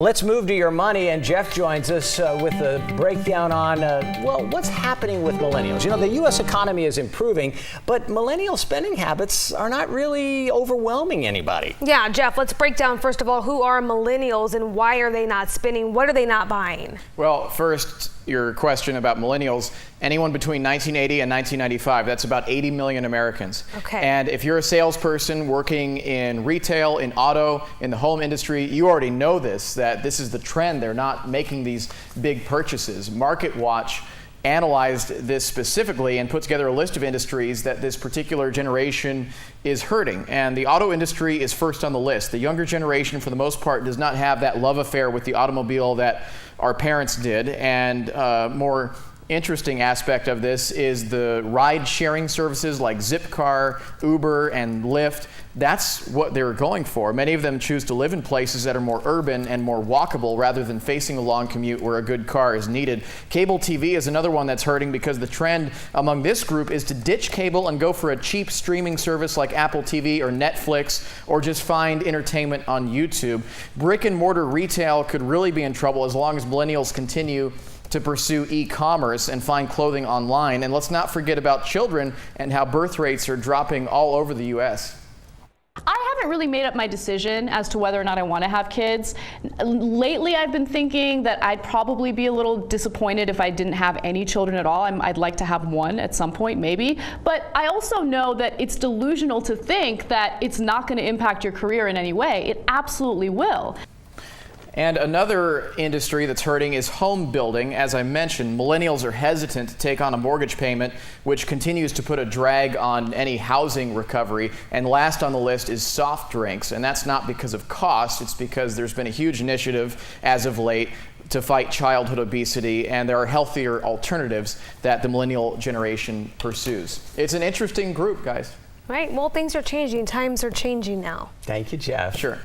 Let's move to your money, and Jeff joins us with a breakdown on, what's happening with millennials. You know, the U.S. economy is improving, but millennial spending habits are not really overwhelming anybody. Yeah, Jeff, let's break down, first of all, who are millennials and why are they not spending? What are they not buying? Well, first, your question about millennials. Anyone between 1980 and 1995, that's about 80 million Americans. Okay. And if you're a salesperson working in retail, in auto, in the home industry, you already know this, that this is the trend. They're not making these big purchases. MarketWatch analyzed this specifically and put together a list of industries that this particular generation is hurting. And the auto industry is first on the list. The younger generation, for the most part, does not have that love affair with the automobile that our parents did. And more interesting aspect of this is the ride-sharing services like Zipcar, Uber, and Lyft. That's what they're going for. Many of them choose to live in places that are more urban and more walkable rather than facing a long commute where a good car is needed. Cable TV is another one that's hurting because the trend among this group is to ditch cable and go for a cheap streaming service like Apple TV or Netflix, or just find entertainment on YouTube. Brick and mortar retail could really be in trouble as long as millennials continue to pursue e-commerce and find clothing online. And let's not forget about children and how birth rates are dropping all over the U.S. I haven't really made up my decision as to whether or not I want to have kids. Lately, I've been thinking that I'd probably be a little disappointed if I didn't have any children at all. I'd like to have one at some point, maybe. But I also know that it's delusional to think that it's not going to impact your career in any way. It absolutely will. And another industry that's hurting is home building. As I mentioned, millennials are hesitant to take on a mortgage payment, which continues to put a drag on any housing recovery. And last on the list is soft drinks. And that's not because of cost. It's because there's been a huge initiative as of late to fight childhood obesity, and there are healthier alternatives that the millennial generation pursues. It's an interesting group, guys. Right. Well, things are changing. Times are changing now. Thank you, Jeff. Sure.